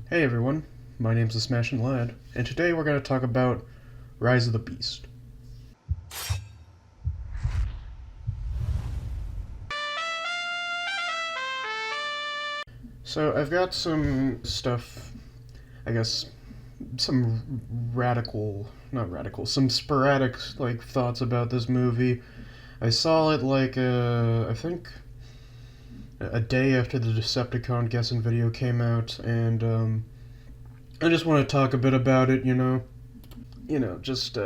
Hey everyone, my name's the Smashin' Lad, and today we're going to talk about Rise of the Beast. So I've got some stuff, I guess, some some sporadic thoughts about this movie. I saw it I think a day after the Decepticon guessing video came out, and I just want to talk a bit about it. Just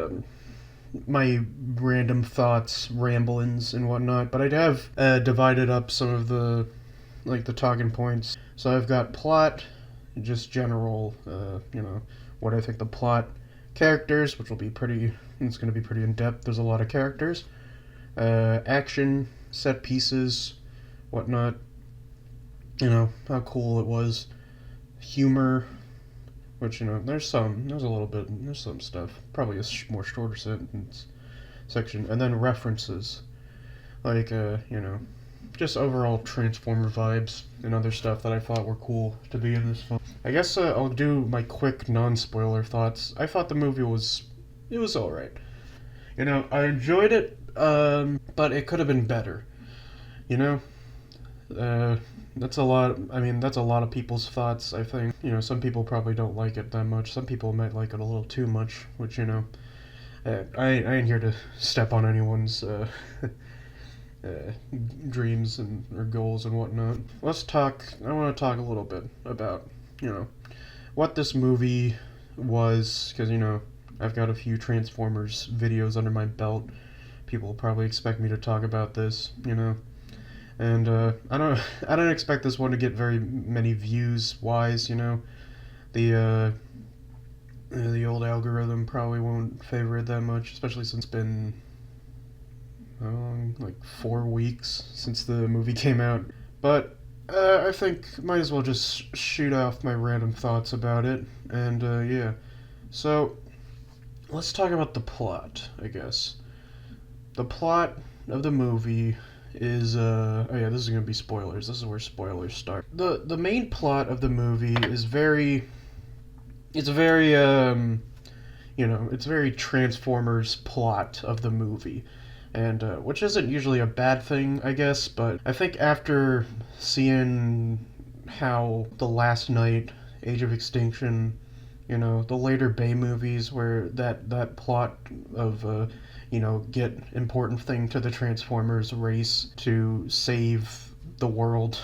my random thoughts, ramblings, and whatnot. But I'd have divided up some of the talking points. So I've got plot, just general, what I think the plot, characters, which will be pretty. It's going to be pretty in depth. There's a lot of characters. Action, set pieces, whatnot. How cool it was. Humor, which there's some stuff. Probably a more shorter section, and then references, like just overall Transformer vibes and other stuff that I thought were cool to be in this film. I guess I'll do my quick non-spoiler thoughts. I thought the movie was all right. I enjoyed it, but it could have been better. You know, that's a lot. I mean, that's a lot of people's thoughts. I think some people probably don't like it that much. Some people might like it a little too much, which I ain't here to step on anyone's dreams or goals and whatnot. Let's talk. I want to talk a little bit about what this movie was, because I've got a few Transformers videos under my belt. People probably expect me to talk about this, and I don't expect this one to get very many views wise. The old algorithm probably won't favor it that much, especially since it's been like 4 weeks since the movie came out. But I think might as well just shoot off my random thoughts about it. And yeah, so let's talk about the plot. I guess the plot of the movie is oh yeah, this is gonna be spoilers. This is where spoilers start. The main plot of the movie is it's very it's very Transformers plot of the movie, and which isn't usually a bad thing, I guess. But I think after seeing how The Last Night, Age of Extinction, the later Bay movies, where that plot of get important thing to the Transformers race to save the world,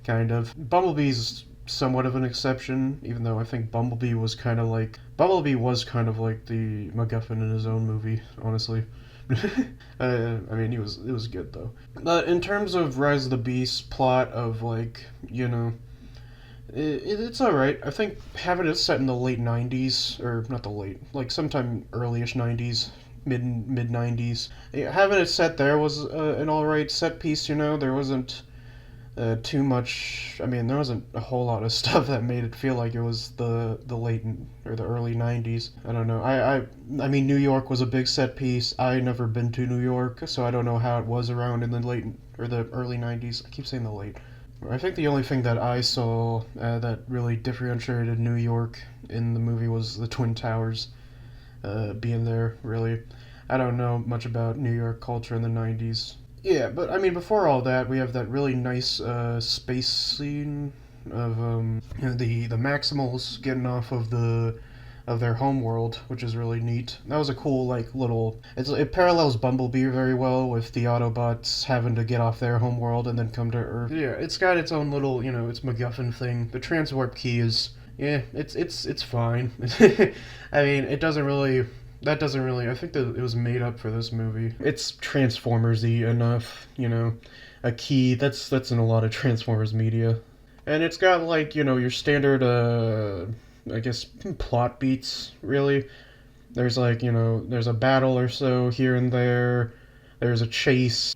kind of. Bumblebee's somewhat of an exception, even though I think Bumblebee was kind of like the MacGuffin in his own movie, honestly. I mean, it was good though. But in terms of Rise of the Beast plot of it's all right. I think having it set in the late '90s, or not the late, like sometime earlyish '90s, mid '90s. Having it set there was an all right set piece. There wasn't too much. I mean, there wasn't a whole lot of stuff that made it feel like it was the late or the early '90s. I don't know. I mean, New York was a big set piece. I never been to New York, so I don't know how it was around in the late or the early '90s. I keep saying the late. I think the only thing that I saw that really differentiated New York in the movie was the Twin Towers being there. Really, I don't know much about New York culture in the '90s. Yeah, but I mean, before all that, we have that really nice space scene of the Maximals getting off of their home world, which is really neat. That was a cool little. It parallels Bumblebee very well with the Autobots having to get off their home world and then come to Earth. Yeah, it's got its own little its MacGuffin thing. The transwarp key is it's fine. I mean, it doesn't really. That doesn't really. I think that it was made up for this movie. It's Transformers-y enough, a key. That's in a lot of Transformers media, and it's got your standard I guess plot beats. Really, there's there's a battle or so here and there. There's a chase.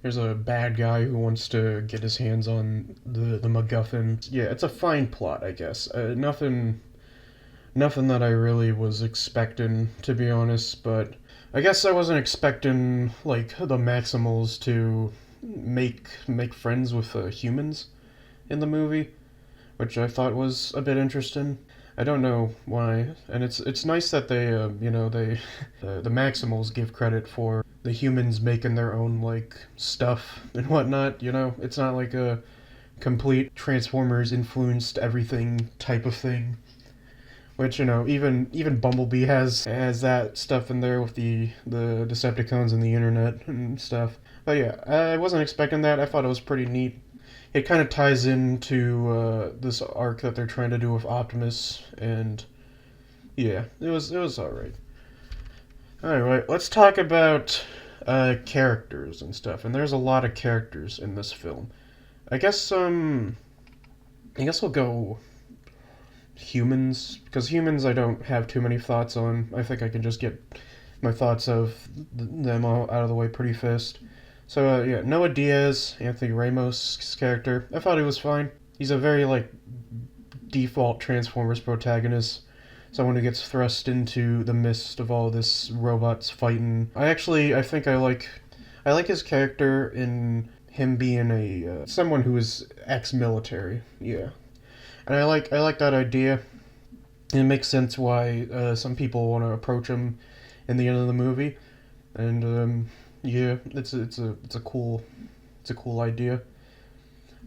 There's a bad guy who wants to get his hands on the MacGuffin. Yeah, it's a fine plot, I guess. Nothing that I really was expecting, to be honest, but I guess I wasn't expecting the Maximals to make friends with humans in the movie, which I thought was a bit interesting. I don't know why, and it's nice that they the Maximals give credit for the humans making their own like stuff and whatnot. It's not like a complete Transformers influenced everything type of thing. Which even Bumblebee has that stuff in there with the Decepticons and the internet and stuff. But yeah, I wasn't expecting that. I thought it was pretty neat. It kind of ties into this arc that they're trying to do with Optimus, and yeah, it was all right. All right, let's talk about characters and stuff. And there's a lot of characters in this film. I guess we'll go humans, because humans I don't have too many thoughts on. I think I can just get my thoughts of them all out of the way pretty fast. So yeah, Noah Diaz, Anthony Ramos' character, I thought he was fine. He's a very like default Transformers protagonist, someone who gets thrust into the midst of all this robots fighting. I think I like his character in him being a someone who is ex-military. Yeah, and I like that idea. It makes sense why some people want to approach him in the end of the movie, and yeah, it's a cool idea.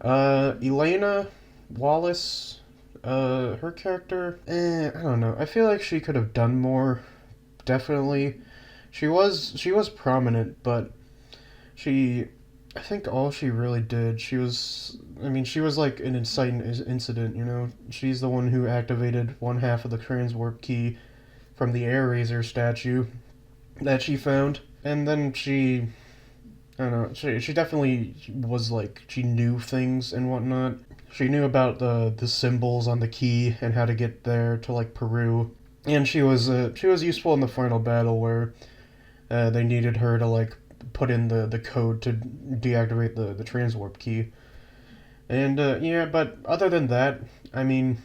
Elena Wallace, her character, I don't know. I feel like she could have done more. Definitely, she was prominent, but she, I think all she really did, she was like an inciting incident. She's the one who activated one half of the transwarp key from the Air Razor statue that she found. And then I don't know, she definitely was like, she knew things and whatnot. She knew about the symbols on the key and how to get there to like Peru. And she was useful in the final battle where they needed her to like put in the code to deactivate the transwarp key. And yeah, but other than that, I mean,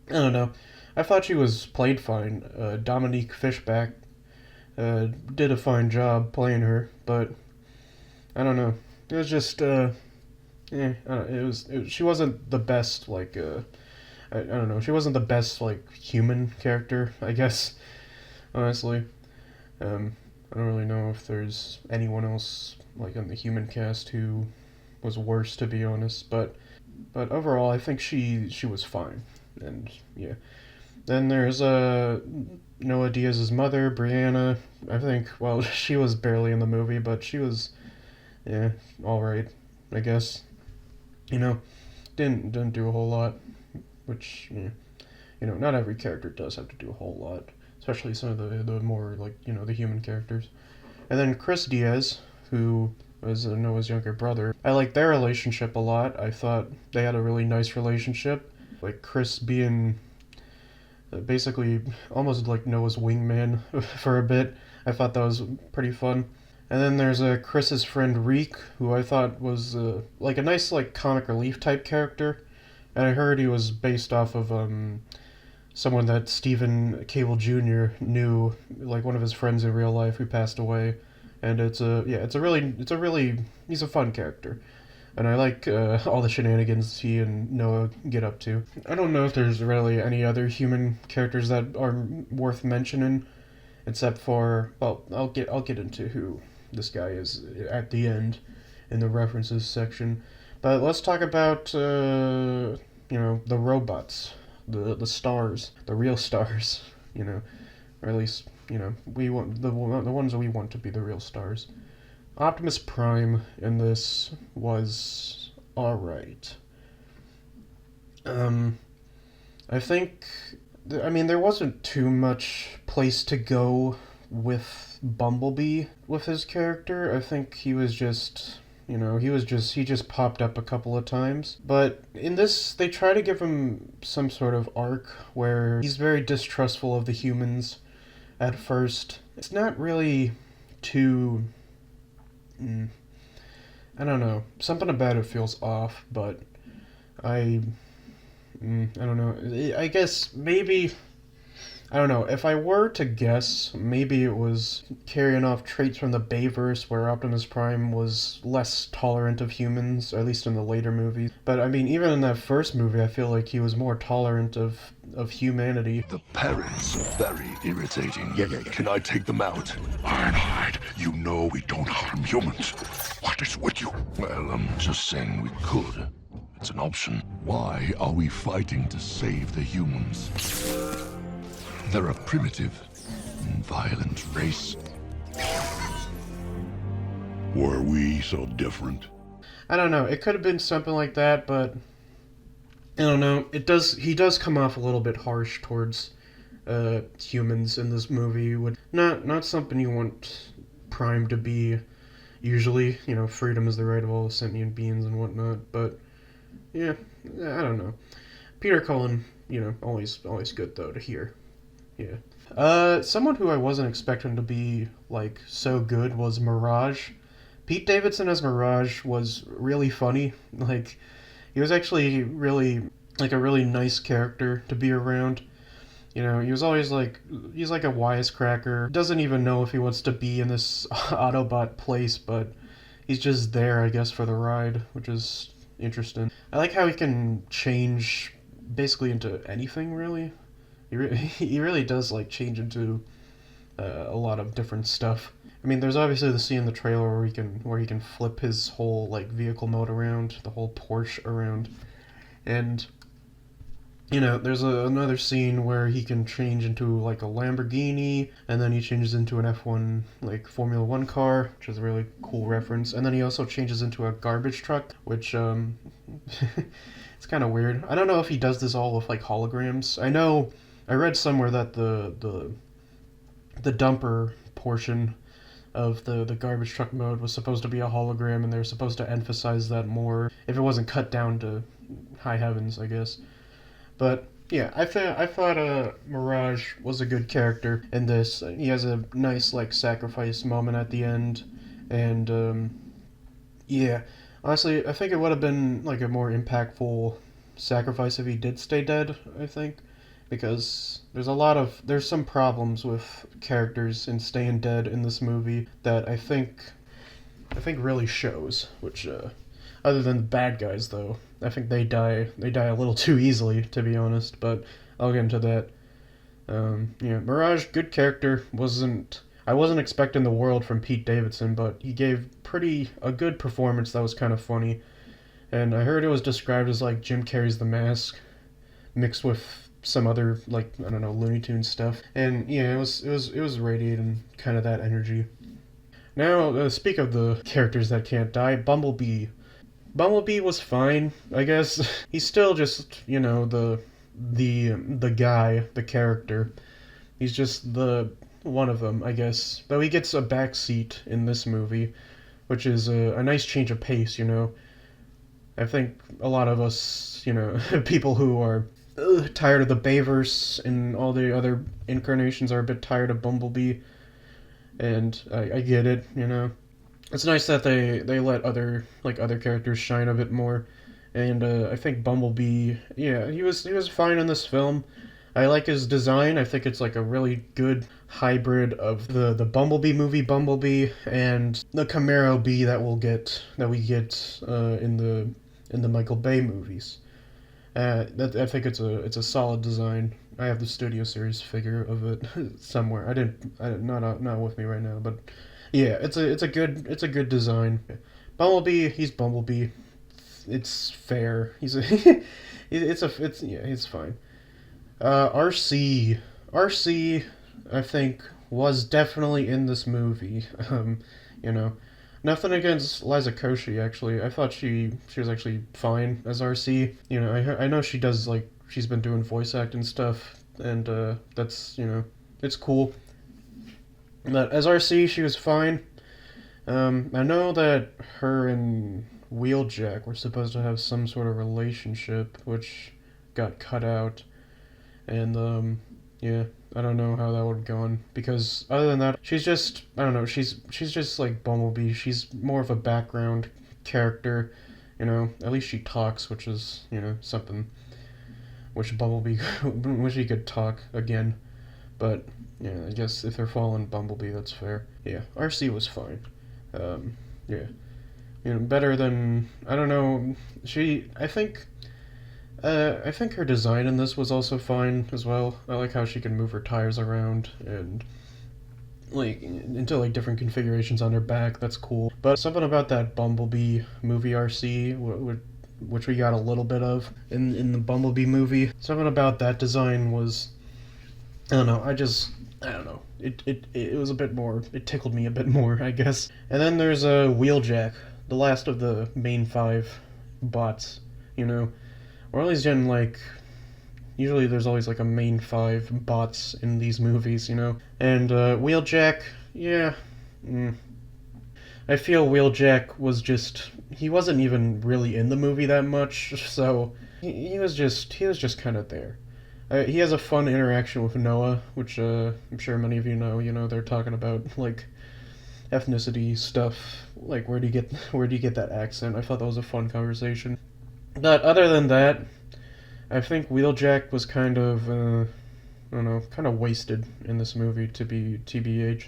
I don't know. I thought she was played fine. Dominique Fishback did a fine job playing her, but I don't know. It was just she wasn't the best like I don't know. She wasn't the best like human character, I guess. Honestly, I don't really know if there's anyone else like on the human cast who was worse, to be honest. But overall, I think she was fine, and yeah. Then there's Noah Diaz's mother, Brianna. I think she was barely in the movie, but she was yeah all right, I guess. You know, didn't do a whole lot, which yeah, not every character does have to do a whole lot, especially some of the more like the human characters. And then Chris Diaz, who was Noah's younger brother. I like their relationship a lot. I thought they had a really nice relationship. Like Chris being basically almost like Noah's wingman for a bit. I thought that was pretty fun. And then there's Chris's friend Reek, who I thought was like a nice like comic relief type character. And I heard he was based off of someone that Stephen Cable Jr. knew, like one of his friends in real life who passed away. And it's a really he's a fun character. And I like all the shenanigans he and Noah get up to. I don't know if there's really any other human characters that are worth mentioning, except for I'll get into who this guy is at the end in the references section. But let's talk about the robots, the stars, the real stars. Or at least we want the ones that we want to be the real stars. Optimus Prime in this was alright. I think, there wasn't too much place to go with Bumblebee with his character. I think he was just, he just popped up a couple of times. But in this, they try to give him some sort of arc where he's very distrustful of the humans at first. It's not really too... I don't know. Something about it feels off, but I don't know. I guess maybe I don't know. If I were to guess, maybe it was carrying off traits from the Bayverse, where Optimus Prime was less tolerant of humans, at least in the later movies. But I mean, even in that first movie, I feel like he was more tolerant of humanity. The parents are very irritating. Yeah. Can I take them out? Ironhide, you know we don't harm humans. What is with you? Well, I'm just saying we could. It's an option. Why are we fighting to save the humans? They're a primitive, violent race. Were we so different? I don't know. It could have been something like that, but I don't know. He does come off a little bit harsh towards humans in this movie. Not something you want Prime to be. Usually, freedom is the right of all sentient beings and whatnot. But yeah, I don't know. Peter Cullen, always good though to hear. Yeah. Someone who I wasn't expecting to be like so good was Mirage. Pete Davidson as Mirage was really funny. Like, he was actually really like a really nice character to be around. He was always like, he's like a wisecracker. Doesn't even know if he wants to be in this Autobot place, but he's just there, I guess, for the ride, which is interesting. I like how he can change basically into anything, really. He really does like change into a lot of different stuff. I mean, there's obviously the scene in the trailer where he can flip his whole like vehicle mode around, the whole Porsche around, and there's another scene where he can change into like a Lamborghini, and then he changes into an F1 like Formula One car, which is a really cool reference, and then he also changes into a garbage truck, which it's kind of weird. I don't know if he does this all with like holograms. I read somewhere that the dumper portion of the garbage truck mode was supposed to be a hologram, and they were supposed to emphasize that more if it wasn't cut down to high heavens, I guess. But yeah, I thought Mirage was a good character in this. He has a nice like sacrifice moment at the end, and yeah, honestly, I think it would have been like a more impactful sacrifice if he did stay dead. I think, because there's some problems with characters in staying dead in this movie that I think really shows. Which other than the bad guys, though, I think they die a little too easily, to be honest. But I'll get into that. Yeah, Mirage, good character. I wasn't expecting the world from Pete Davidson, but he gave a good performance that was kind of funny. And I heard it was described as like Jim Carrey's The Mask mixed with some other like, I don't know, Looney Tunes stuff. And yeah, it was radiating kind of that energy. Now, speak of the characters that can't die, Bumblebee. Bumblebee was fine, I guess. He's still just, the guy, the character. He's just the one of them, I guess. Though he gets a backseat in this movie, which is a nice change of pace, I think a lot of us, people who are tired of the Bayverse and all the other incarnations are a bit tired of Bumblebee. And I get it, It's nice that they let other characters shine a bit more. And I think Bumblebee, yeah, he was fine in this film. I like his design. I think it's like a really good hybrid of the Bumblebee movie Bumblebee and the Camaro Bee that we get in the Michael Bay movies. I think it's a solid design. I have the Studio Series figure of it somewhere. Not with me right now, but yeah, it's a good design. Bumblebee, he's Bumblebee. It's fair. He's fine. RC, I think was definitely in this movie. You know, Nothing against Liza Koshy, actually. I thought she was actually fine as RC. I know she does, she's been doing voice acting stuff, and that's, it's cool. But as RC, she was fine. I know that her and Wheeljack were supposed to have some sort of relationship, which got cut out. And, yeah, I don't know how that would have gone, because other than that, she's just, I don't know, she's just like Bumblebee. She's more of a background character, at least she talks, which is, something. Wish Bumblebee, wish he could talk again. But yeah, I guess if they're following Bumblebee, that's fair. Yeah, RC was fine. Yeah, better than, I don't know. I think her design in this was also fine as well. I like how she can move her tires around and like into like different configurations on her back. That's cool. But something about that Bumblebee movie RC, which we got a little bit of in the Bumblebee movie. Something about that design was, I don't know. I don't know. It was a bit more. It tickled me a bit more, I guess. And then there's a Wheeljack, the last of the main five bots. Or at least in like, usually there's always like a main five bots in these movies. And Wheeljack, yeah. I feel Wheeljack was just, he wasn't even really in the movie that much, so he was just kind of there. He has a fun interaction with Noah, which I'm sure many of you know. They're talking about like ethnicity stuff, like where do you get that accent? I thought that was a fun conversation. But other than that, I think Wheeljack was kind of I don't know, kind of wasted in this movie, to be TBH.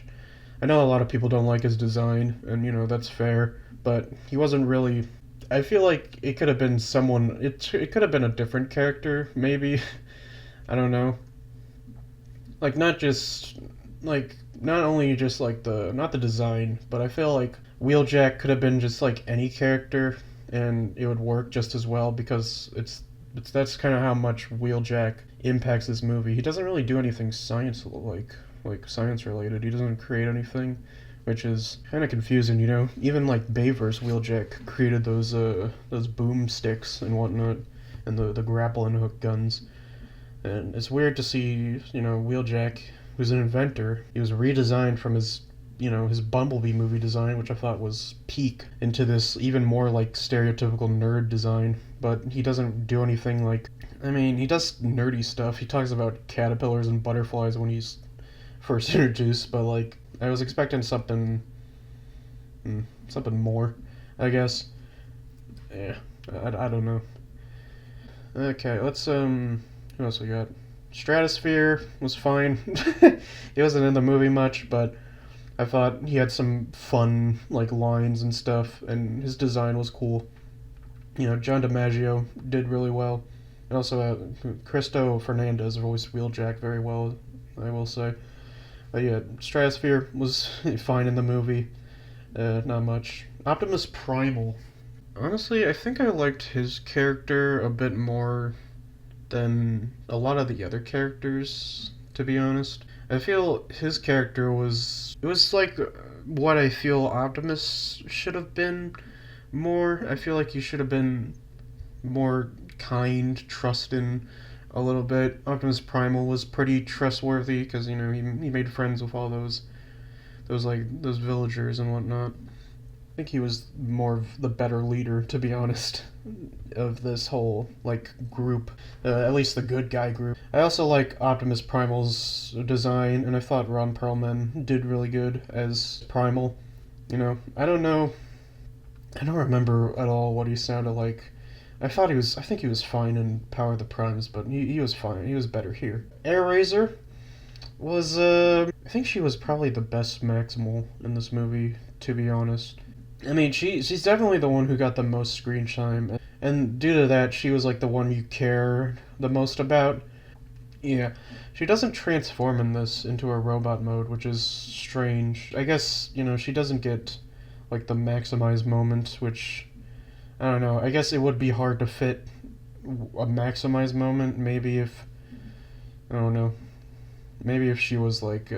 I know a lot of people don't like his design, and that's fair, but he wasn't really. I feel like it could have been someone. It could have been a different character, maybe. I don't know. Like not only just like not the design, but I feel like Wheeljack could have been just like any character, and it would work just as well because that's kind of how much Wheeljack impacts this movie. He doesn't really do anything science related. He doesn't create anything, which is kind of confusing. Even like Bayverse Wheeljack created those boom sticks and whatnot, and the grappling hook guns. And it's weird to see, Wheeljack, who's an inventor, he was redesigned from his Bumblebee movie design, which I thought was peak, into this even more like stereotypical nerd design. But he doesn't do anything like, he does nerdy stuff. He talks about caterpillars and butterflies when he's first introduced, but like, I was expecting something more, I guess. Yeah, I don't know. Okay, let's who else we got? Stratosphere was fine. He wasn't in the movie much, but I thought he had some fun like lines and stuff, and his design was cool. John DiMaggio did really well, and also Cristo Fernandez voiced Wheeljack very well, I will say. But yeah, Stratosphere was fine in the movie. Not much. Optimus Primal. Honestly, I think I liked his character a bit more than a lot of the other characters, to be honest. I feel his character it was like what I feel Optimus should have been more. I feel like he should have been more kind, trusting a little bit. Optimus Primal was pretty trustworthy because, he made friends with all those villagers and whatnot. I think he was more of the better leader, to be honest, of this whole like group, at least the good guy group. I also like Optimus Primal's design, and I thought Ron Perlman did really good as Primal. I don't know, I don't remember at all what he sounded like. I think he was fine in Power of the Primes, but he was fine. He was better here. Air Razor was, I think she was probably the best Maximal in this movie, to be honest. She's definitely the one who got the most screen time, and due to that, she was like the one you care the most about. Yeah, she doesn't transform in this into a robot mode, which is strange. I guess, she doesn't get like the maximize moment, which, I don't know, I guess it would be hard to fit a maximize moment, maybe if, I don't know, maybe if she was like,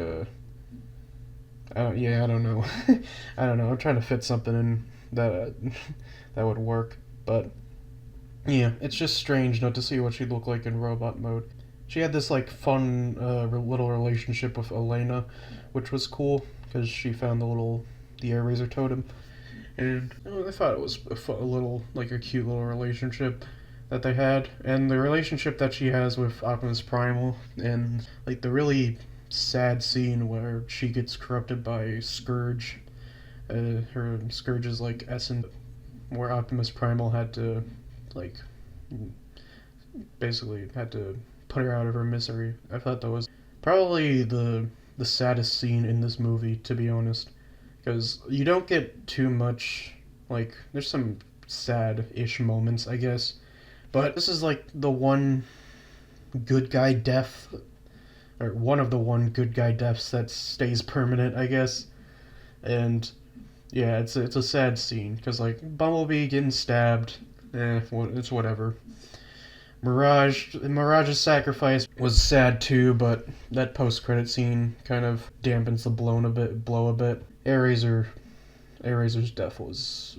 I don't know. I don't know. I'm trying to fit something in that that would work, but yeah, it's just strange not to see what she'd look like in robot mode. She had this like fun little relationship with Elena, which was cool because she found the Air Razor totem, and I thought it was a little like a cute little relationship that they had, and the relationship that she has with Optimus Primal, and like the really sad scene where she gets corrupted by Scourge. Her Scourge's like essence, where Optimus Primal had to like basically had to put her out of her misery. I thought Probably the saddest scene in this movie, to be honest, because you don't get too much. Like, there's some sad-ish moments, I guess, but this is like the one good guy death, or one of the one good guy deaths that stays permanent, I guess. And yeah, it's a sad scene because like Bumblebee getting stabbed, it's whatever. Mirage's sacrifice was sad too, but that post-credit scene kind of dampens the blow a bit. Airazor's death was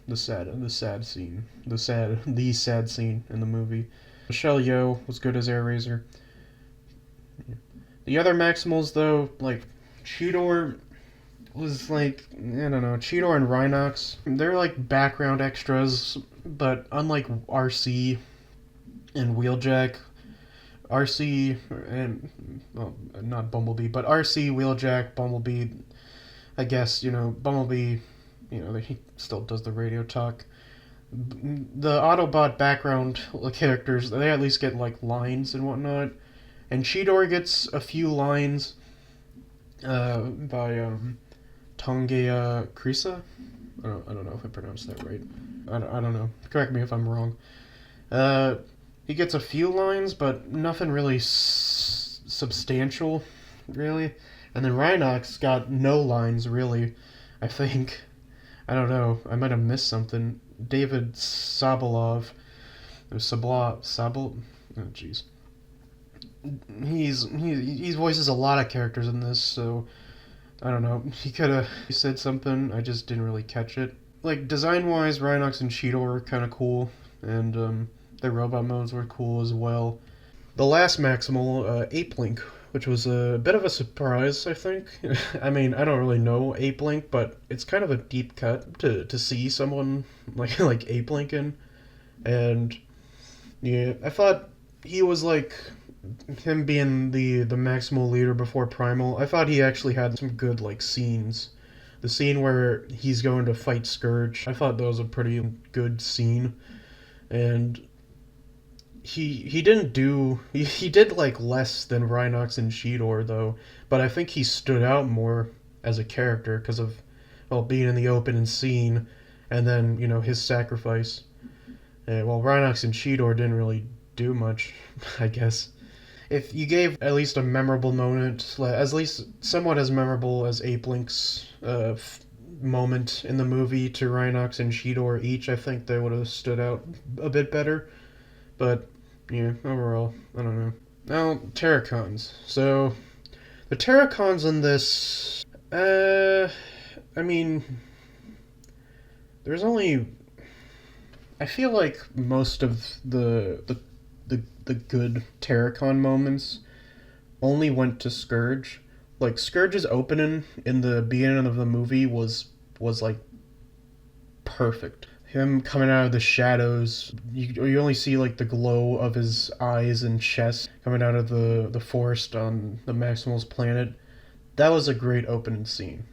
the sad scene, the sad scene in the movie. Michelle Yeoh was good as Airazor. The other Maximals though, like Cheetor was like, I don't know, Cheetor and Rhinox, they're like background extras, but unlike RC and Wheeljack, RC and, well, not Bumblebee, but RC, Wheeljack, Bumblebee, I guess, Bumblebee, he still does the radio talk. The Autobot background characters, they at least get like lines and whatnot. And Cheetor gets a few lines by Tongea Krisa. I don't know if I pronounced that right. I don't know. Correct me if I'm wrong. He gets a few lines, but nothing really substantial, really. And then Rhinox got no lines, really, I think. I don't know. I might have missed something. David Sobolov. Oh, jeez. He voices a lot of characters in this, so I don't know. He could have said something. I just didn't really catch it. Like design wise, Rhinox and Cheetor were kind of cool, and their robot modes were cool as well. The last Maximal, Ape Link, which was a bit of a surprise, I think. I mean, I don't really know Ape Link, but it's kind of a deep cut to see someone like Ape Link in, and yeah, I thought he was like him being the Maximal leader before Primal. I thought he actually had some good like scenes. The scene where he's going to fight Scourge, I thought that was a pretty good scene, and he did like less than Rhinox and Cheetor though, but I think he stood out more as a character because of being in the open and seen, and then his sacrifice. Well, Rhinox and Cheetor didn't really do much, I guess. If you gave at least a memorable moment, at least somewhat as memorable as Ape Link's moment in the movie to Rhinox and Cheetor each, I think they would have stood out a bit better. But yeah, overall, I don't know. Now, Terracons. So, the Terracons in this, I mean, there's only, I feel like most of the good Terracon moments only went to Scourge. Like Scourge's opening in the beginning of the movie was like perfect. Him coming out of the shadows, you only see like the glow of his eyes and chest coming out of the forest on the Maximal's planet. That was a great opening scene.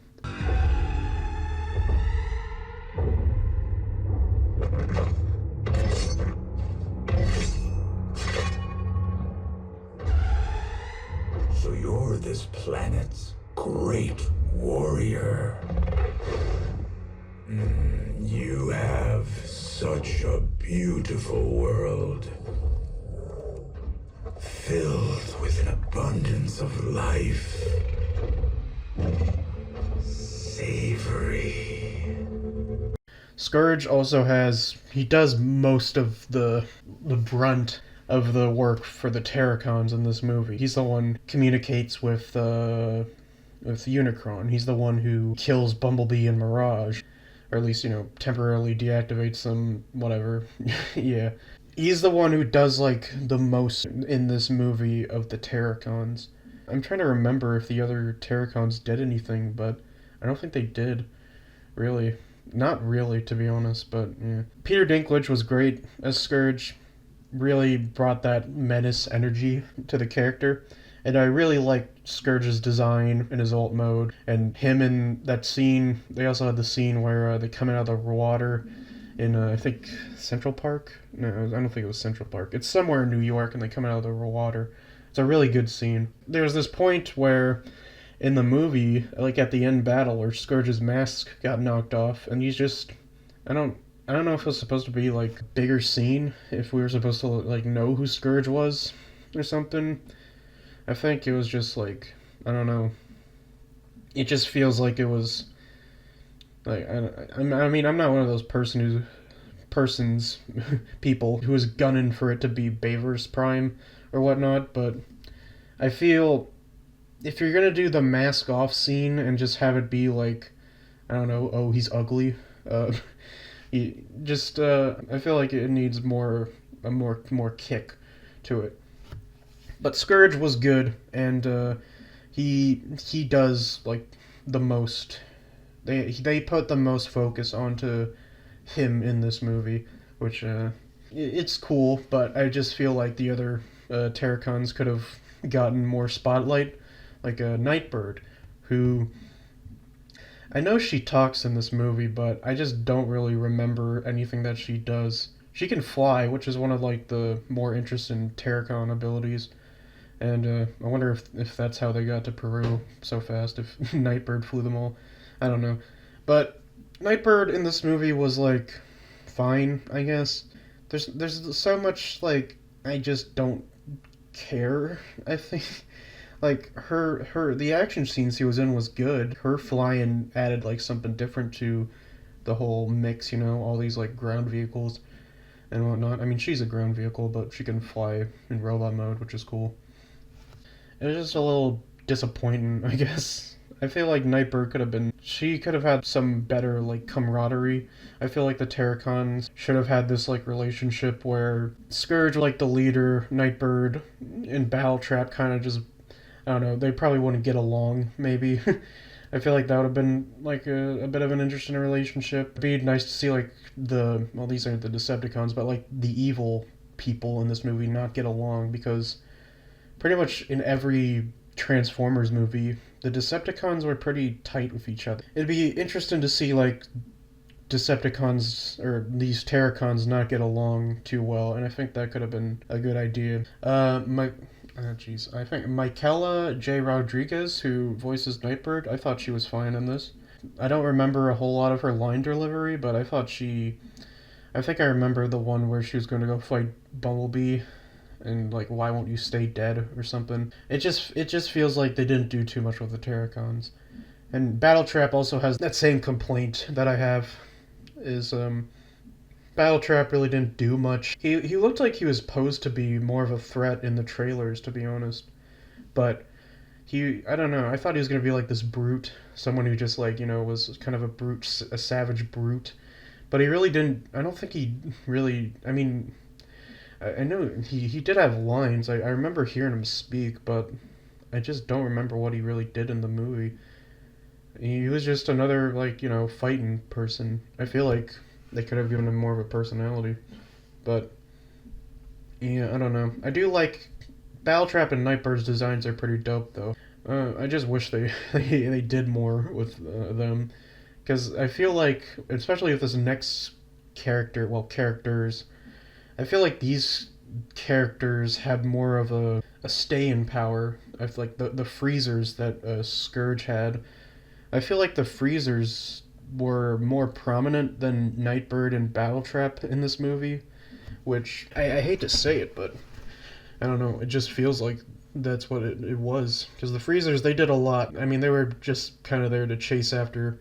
So you're this planet's great warrior. You have such a beautiful world, filled with an abundance of life. Savory. Scourge also he does most of the brunt of the work for the Terracons in this movie. He's the one who communicates with Unicron. He's the one who kills Bumblebee and Mirage. Or at least, temporarily deactivates them, whatever. Yeah. He's the one who does, like, the most in this movie of the Terracons. I'm trying to remember if the other Terracons did anything, but I don't think they did, really. Not really, to be honest, but, yeah. Peter Dinklage was great as Scourge. Really brought that menace energy to the character. And I really liked Scourge's design in his alt mode. And him in that scene, they also had the scene where they come out of the water in, I think, Central Park? No, I don't think it was Central Park. It's somewhere in New York, and they come out of the water. It's a really good scene. There's this point where in the movie, like at the end battle, where Scourge's mask got knocked off, and he's just, I don't, I don't know if it was supposed to be like a bigger scene, if we were supposed to like know who Scourge was or something. I think it was just like, I don't know. It just feels like it was like I mean I'm not one of those persons people who is gunning for it to be Baver's Prime or whatnot, but I feel if you're gonna do the mask off scene and just have it be like, I don't know, oh he's ugly, uh, you just I feel like it needs more kick to it. But Scourge was good, and he does like the most. They put the most focus onto him in this movie, which it's cool. But I just feel like the other Terracons could have gotten more spotlight, like Nightbird, who I know she talks in this movie, but I just don't really remember anything that she does. She can fly, which is one of like the more interesting Terracon abilities. And I wonder if that's how they got to Peru so fast, if Nightbird flew them all. I don't know. But Nightbird in this movie was like fine, I guess. There's so much like I just don't care, I think. Like her the action scenes he was in was good. Her flying added like something different to the whole mix, all these like ground vehicles and whatnot. I mean she's a ground vehicle, but she can fly in robot mode, which is cool. It was just a little disappointing, I guess. I feel like Nightbird could have been. She could have had some better, like, camaraderie. I feel like the Terracons should have had this, like, relationship where Scourge, like, the leader, Nightbird, and Battletrap kind of just. I don't know, they probably wouldn't get along, maybe. I feel like that would have been, like, a bit of an interesting relationship. It'd be nice to see, like, well, these aren't the Decepticons, but, like, the evil people in this movie not get along because pretty much in every Transformers movie, the Decepticons were pretty tight with each other. It'd be interesting to see like Decepticons or these Terracons not get along too well, and I think that could have been a good idea. I think Michaela J. Rodriguez, who voices Nightbird, I thought she was fine in this. I don't remember a whole lot of her line delivery, but I think I remember the one where she was going to go fight Bumblebee and like why won't you stay dead or something. It just feels like they didn't do too much with the Terracons. And Battletrap also has that same complaint that I have is Battletrap really didn't do much. He looked like he was posed to be more of a threat in the trailers, to be honest. But I don't know, I thought he was going to be like this brute, someone who just like, was kind of a brute, a savage brute. But he really didn't, I don't think he really, I mean, I know he did have lines. I remember hearing him speak, but I just don't remember what he really did in the movie. He was just another, like, fighting person. I feel like they could have given him more of a personality. But, yeah, I don't know. I do like Battletrap and Nightbird's designs are pretty dope, though. I just wish they did more with them. Because I feel like, especially with this next characters, I feel like these characters had more of a stay-in power. I feel like the freezers that Scourge had. I feel like the freezers were more prominent than Nightbird and Battletrap in this movie, which I hate to say it, but I don't know. It just feels like that's what it was. Because the freezers, they did a lot. I mean, they were just kind of there to chase after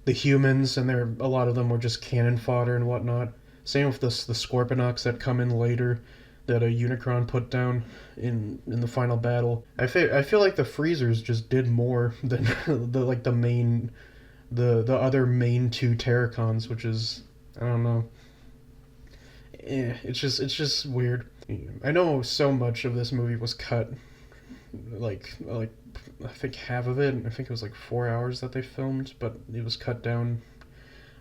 the humans, and a lot of them were just cannon fodder and whatnot. Same with the Scorponok's that come in later, that a Unicron put down in the final battle. I feel like the freezers just did more than the other main two Terracons, which is, I don't know. It's just weird. I know so much of this movie was cut, like I think half of it. I think it was like 4 hours that they filmed, but it was cut down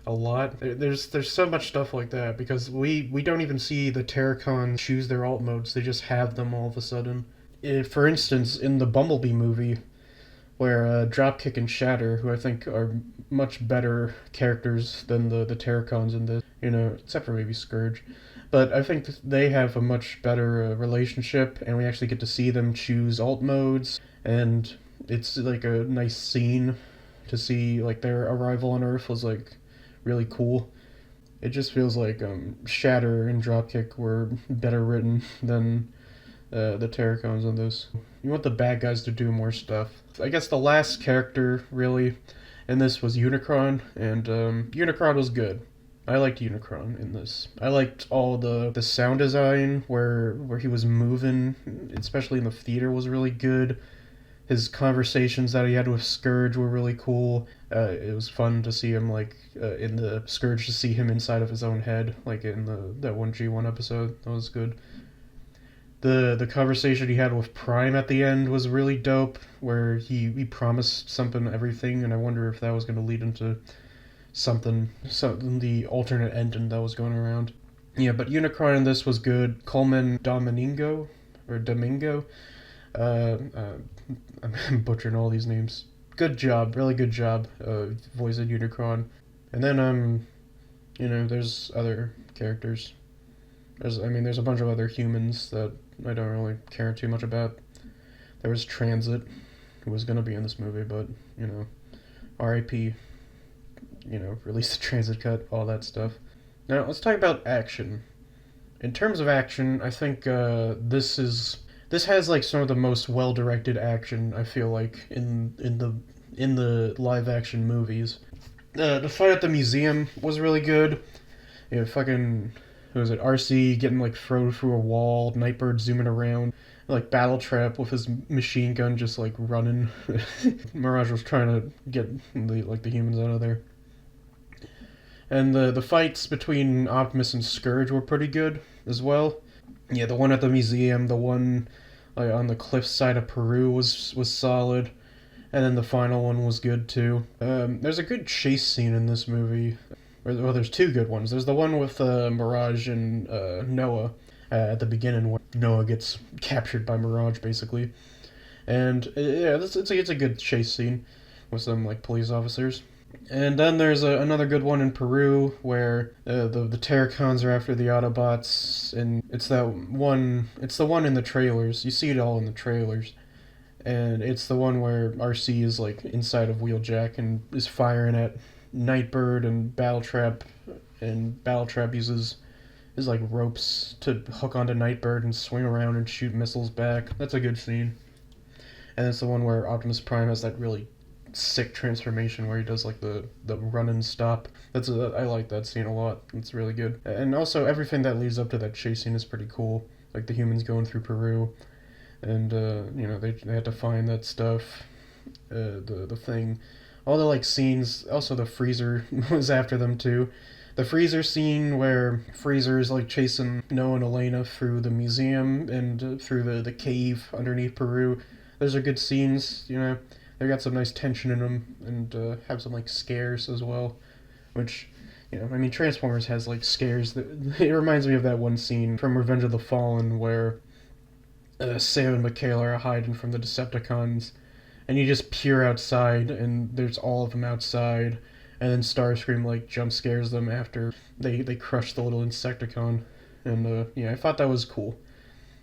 a lot. There's so much stuff like that because we don't even see the Terracons choose their alt modes. They just have them all of a sudden. For instance, in the Bumblebee movie, where Dropkick and Shatter, who I think are much better characters than the Terracons in this, except for maybe Scourge, But I think they have a much better relationship, and we actually get to see them choose alt modes, and it's like a nice scene to see like their arrival on Earth was like really cool. It just feels like Shatter and Dropkick were better written than the Terracons on this. You want the bad guys to do more stuff. I guess the last character really in this was Unicron, and Unicron was good. I liked Unicron in this. I liked all the sound design where he was moving, especially in the theater, was really good. His conversations that he had with Scourge were really cool. It was fun to see him like in the Scourge, to see him inside of his own head, like in that one G1 episode. That was good. The conversation he had with Prime at the end was really dope, where he promised something everything, and I wonder if that was going to lead into something the alternate ending that was going around. Yeah, but Unicron in this was good. Coleman Domingo or Domingo. I'm butchering all these names. Good job, really good job, voicing Unicron. And then there's other characters. There's a bunch of other humans that I don't really care too much about. There was Transit, who was gonna be in this movie, but R.I.P. Release the Transit cut, all that stuff. Now let's talk about action. In terms of action, I think this has like some of the most well-directed action, I feel like, in the live action movies. The fight at the museum was really good. Fucking, who was it? RC getting like thrown through a wall, Nightbird zooming around, like Battletrap with his machine gun just like running. Mirage was trying to get the humans out of there. And the fights between Optimus and Scourge were pretty good as well. Yeah, the one at the museum, the one on the cliffside of Peru was solid, and then the final one was good too. There's a good chase scene in this movie. Well, there's two good ones. There's the one with Mirage and Noah at the beginning, where Noah gets captured by Mirage, basically. And yeah, it's a good chase scene with some like police officers. And then there's another good one in Peru where the Terracons are after the Autobots, and it's the one in the trailers. You see it all in the trailers. And it's the one where RC is like inside of Wheeljack and is firing at Nightbird and Battletrap uses his like ropes to hook onto Nightbird and swing around and shoot missiles back. That's a good scene. And it's the one where Optimus Prime has that really sick transformation where he does like the run and stop. I like that scene a lot. It's really good. And also everything that leads up to that chase scene is pretty cool. Like the humans going through Peru, and they had to find that stuff, the thing, all the like scenes. Also the Freezer was after them too. The Freezer scene where Freezer is like chasing Noah and Elena through the museum and through the cave underneath Peru. Those are good scenes. They got some nice tension in them, and have some like scares as well, which Transformers has like scares. It reminds me of that one scene from Revenge of the Fallen where Sam and Michaela are hiding from the Decepticons, and you just peer outside, and there's all of them outside, and then Starscream like jump scares them after they crush the little Insecticon, and I thought that was cool.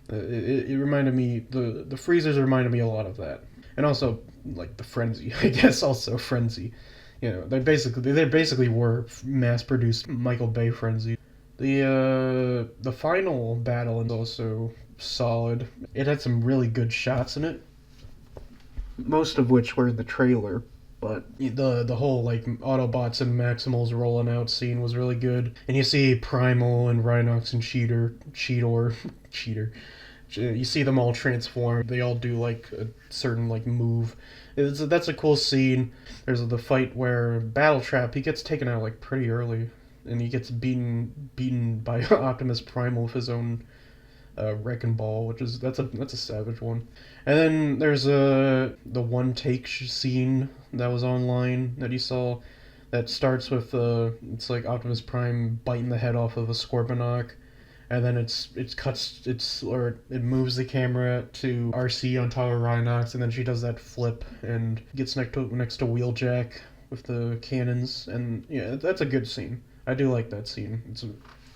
It reminded me, the Freezers reminded me a lot of that. And also, like, the Frenzy, I guess, also Frenzy. They basically were mass-produced Michael Bay Frenzy. The final battle is also solid. It had some really good shots in it, most of which were in the trailer. But the whole, like, Autobots and Maximals rolling out scene was really good. And you see Primal and Rhinox and Cheetor. You see them all transform. They all do like a certain like move. That's a cool scene. There's the fight where Battletrap, he gets taken out like pretty early, and he gets beaten by Optimus Primal with his own wrecking ball, that's a savage one. And then there's the one take scene that was online that you saw that starts with it's like Optimus Prime biting the head off of a Scorponok. And then it moves the camera to RC on top of Rhinox, and then she does that flip and gets next to Wheeljack with the cannons, and yeah, that's a good scene. I do like that scene.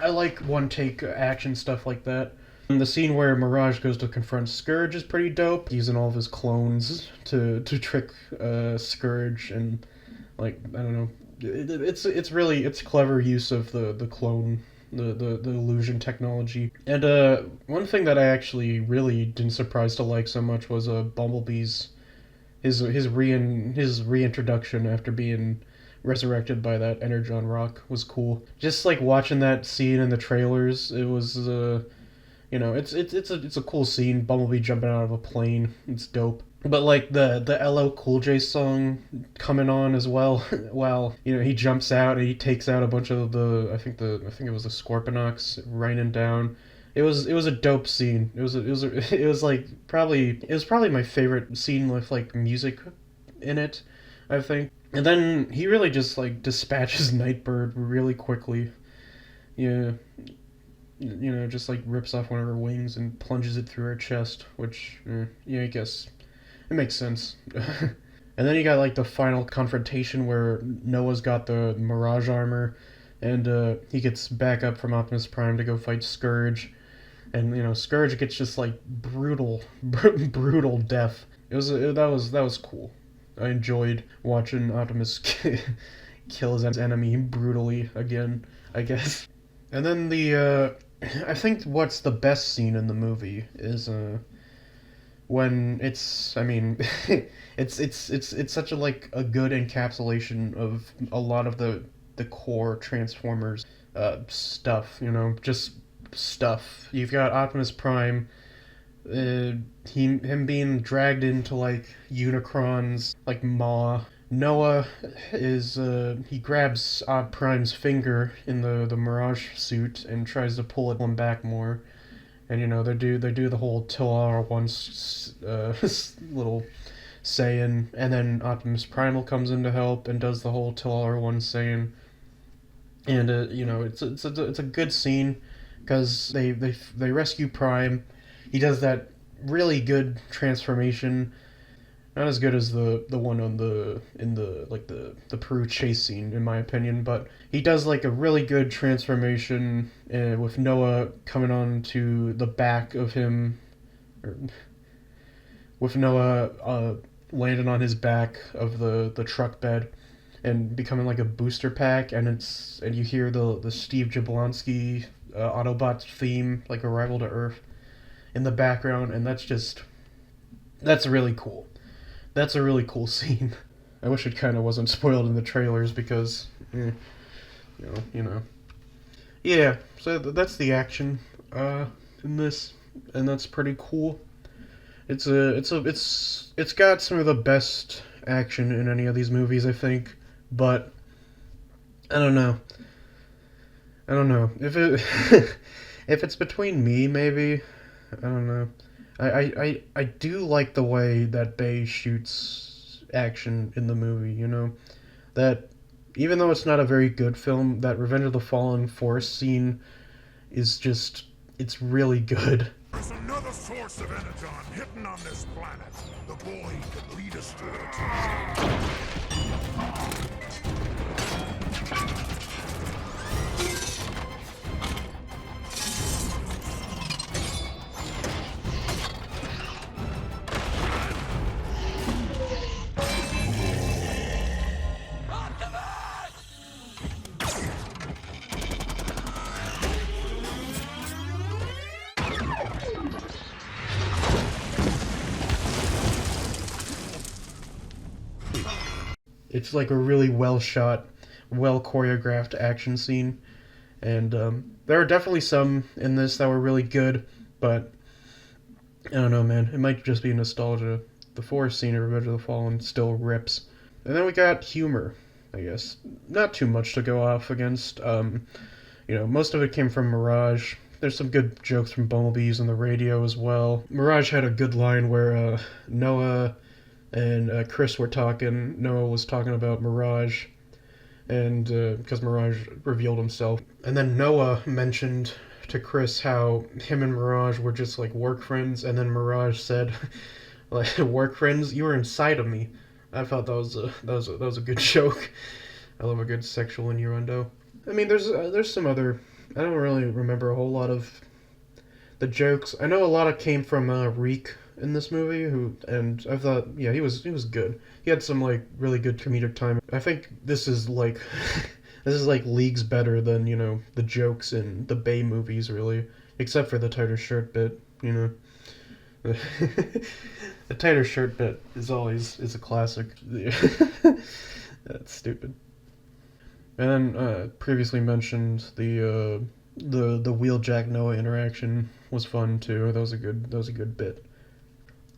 I like one take action stuff like that. And the scene where Mirage goes to confront Scourge is pretty dope, using all of his clones to trick Scourge, and like I don't know, it's clever use of the clone, the illusion technology. And one thing that I actually really didn't surprise to like so much was Bumblebee's his reintroduction after being resurrected by that energon rock was cool. Just like watching that scene in the trailers, it was it's a cool scene. Bumblebee jumping out of a plane, it's dope. But like the LL Cool J song coming on as well, while he jumps out and he takes out a bunch of I think it was the Scorponok's raining down. It was a dope scene. It was probably my favorite scene with like music in it, I think. And then he really just like dispatches Nightbird really quickly. Yeah, just like rips off one of her wings and plunges it through her chest, which I guess it makes sense. And then you got like the final confrontation where Noah's got the Mirage armor, and he gets back up from Optimus Prime to go fight Scourge, and Scourge gets just like brutal death. That was cool. I enjoyed watching Optimus kill his enemy brutally again, I guess. And then I think what's the best scene in the movie is when it's such a like a good encapsulation of a lot of the core Transformers stuff, just stuff. You've got Optimus Prime, him being dragged into like Unicron's like maw. Noah is he grabs Prime's finger in the Mirage suit and tries to pull him back more, and they do the whole Tillar once little saying, and then Optimus Primal comes in to help and does the whole Tillar one saying, and it's a good scene because they rescue Prime. He does that really good transformation. Not as good as the one in the Peru chase scene, in my opinion, but he does like a really good transformation with Noah coming on to the back of him, or with Noah landing on his back of the truck bed and becoming like a booster pack, and you hear the Steve Jablonsky Autobots theme, like Arrival to Earth, in the background, and that's really cool. That's a really cool scene. I wish it kind of wasn't spoiled in the trailers because, Yeah, so that's the action in this, and that's pretty cool. It's got some of the best action in any of these movies, I think, but I don't know. If it if it's between me, maybe I don't know. I do like the way that Bay shoots action in the movie, that even though it's not a very good film, that Revenge of the Fallen forest scene is it's really good. There's another source of energon hidden on this planet. The boy can lead us to it. It's like a really well shot, well choreographed action scene, and there are definitely some in this that were really good, but I don't know, man. It might just be nostalgia. The forest scene of Revenge of the Fallen still rips. And then we got humor, I guess. Not too much to go off against. Most of it came from Mirage. There's some good jokes from Bumblebees on the radio as well. Mirage had a good line where Noah and Chris were talking. Noah was talking about Mirage, and because Mirage revealed himself. And then Noah mentioned to Chris how him and Mirage were just like work friends, and then Mirage said, like, work friends? You were inside of me. I thought that was a good joke. I love a good sexual innuendo. I mean, there's some other I don't really remember a whole lot of the jokes. I know a lot of came from Reek in this movie, and I thought, yeah, he was good. He had some like really good comedic time. I think this is like this is like leagues better than the jokes in the Bay movies, really, except for the tighter shirt bit. The tighter shirt bit is a classic. That's stupid. And then previously mentioned the Wheeljack Noah interaction was fun too. That was a good bit.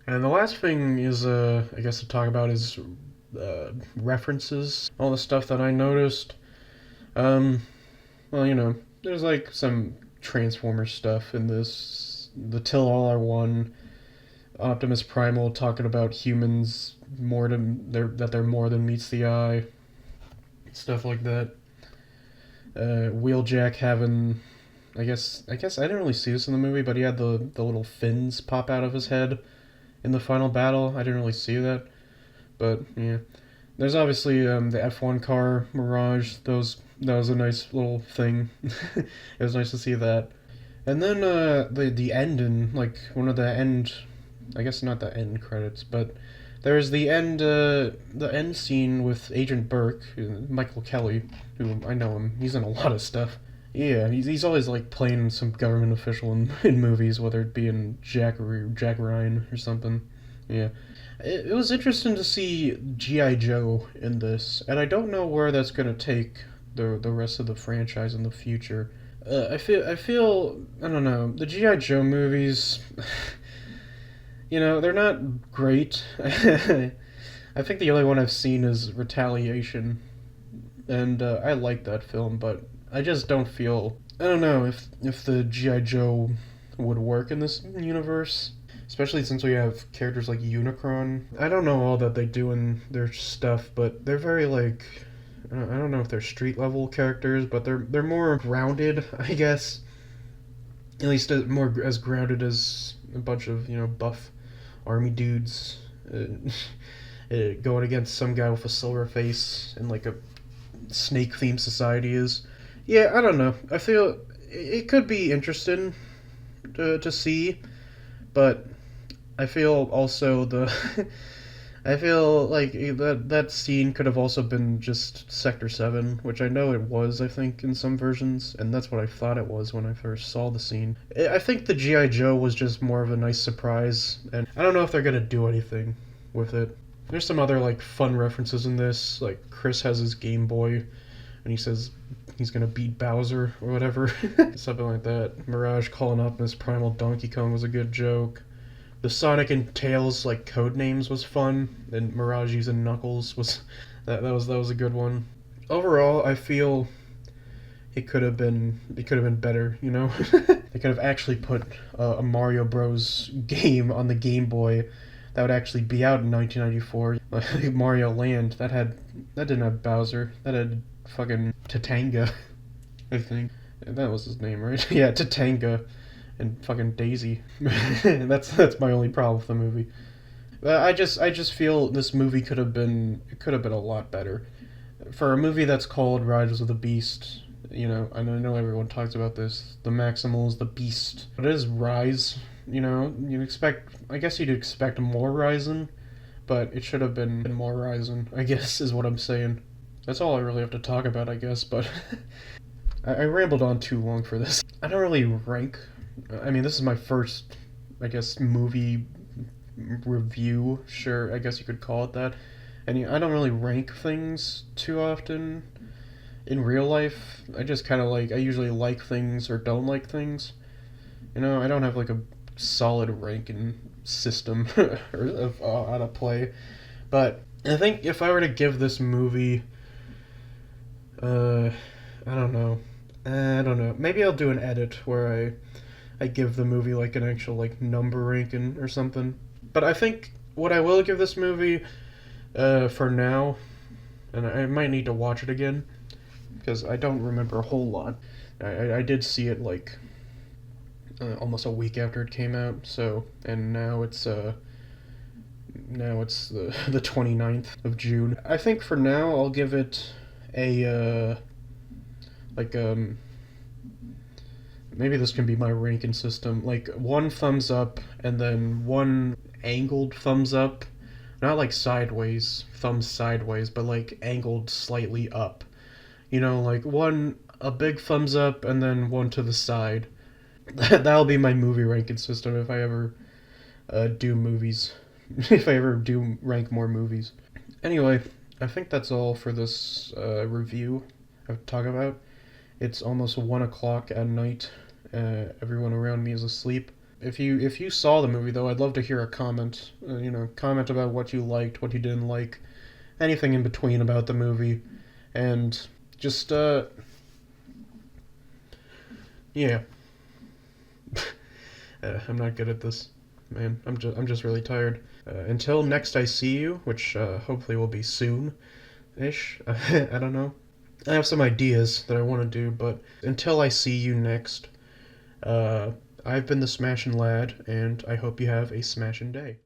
And the last thing is I guess to talk about is references. All the stuff that I noticed. Um, well, there's like some Transformers stuff in this. The Till All Are One, Optimus Primal talking about humans that they're more than meets the eye, stuff like that. Wheeljack having, I guess I didn't really see this in the movie, but he had the little fins pop out of his head in the final battle. I didn't really see that, but yeah. There's obviously the F1 car Mirage. That was a nice little thing. It was nice to see that. And then the end, and like one of the end, I guess not the end credits, but there's the end scene with Agent Burke, Michael Kelly, who I know him. He's in a lot of stuff. Yeah, he's always like playing some government official in movies, whether it be in Jack Ryan or something. Yeah, it was interesting to see G.I. Joe in this, and I don't know where that's gonna take the rest of the franchise in the future. I feel I don't know, the G.I. Joe movies. They're not great. I think the only one I've seen is Retaliation, and I like that film, but I just don't feel. I don't know if the G.I. Joe would work in this universe, especially since we have characters like Unicron. I don't know all that they do in their stuff, but they're very like. I don't know if they're street level characters, but they're more grounded, I guess. At least more as grounded as a bunch of buff army dudes going against some guy with a silver face in like a snake themed society is. Yeah, I don't know. I feel it could be interesting to see, but I feel also I feel like that scene could have also been just Sector 7, which I know it was, I think, in some versions, and that's what I thought it was when I first saw the scene. I think the G.I. Joe was just more of a nice surprise, and I don't know if they're gonna do anything with it. There's some other, like, fun references in this, like Chris has his Game Boy, and he says he's gonna beat Bowser, or whatever. Something like that. Mirage calling up Miss Primal Donkey Kong was a good joke. The Sonic and Tails like code names was fun, and Mirage using Knuckles was that was a good one. Overall, I feel it could have been better. They could have actually put a Mario Bros. Game on the Game Boy that would actually be out in 1994. Like Mario Land that didn't have Bowser. That had fucking Tatanga, I think. That was his name, right? Yeah, Tatanga. And fucking Daisy. That's my only problem with the movie. I just feel this movie could have been a lot better. For a movie that's called Riders of the Beast, and I know everyone talks about this. The Maximals, the Beast. It is Rise. I guess you'd expect more Ryzen, but it should have been more Ryzen, I guess is what I'm saying. That's all I really have to talk about, I guess. But I rambled on too long for this. I don't really rank. I mean, this is my first, I guess, movie review. Sure, I guess you could call it that. And I don't really rank things too often in real life. I just kind of I usually like things or don't like things. I don't have like a solid ranking system of how to play. But I think if I were to give this movie, I don't know. Maybe I'll do an edit where I give the movie like an actual like number ranking or something. But I think what I will give this movie for now, and I might need to watch it again because I don't remember a whole lot. I did see it like almost a week after it came out. So and now it's the 29th of June. I think for now I'll give it a maybe this can be my ranking system. Like one thumbs up and then one angled thumbs up. Not like sideways, thumbs sideways, but like angled slightly up. You know, like one a big thumbs up and then one to the side. That'll be my movie ranking system if I ever do movies. If I ever do rank more movies. Anyway, I think that's all for this review I've talked about. It's almost 1 o'clock at night. Everyone around me is asleep. If you saw the movie though, I'd love to hear a comment. Comment about what you liked, what you didn't like, anything in between about the movie, and just yeah. I'm not good at this, man. I'm just really tired. Until next I see you, which hopefully will be soon-ish. I don't know. I have some ideas that I want to do, but until I see you next, I've been the Smashin' Lad, and I hope you have a smashin' day.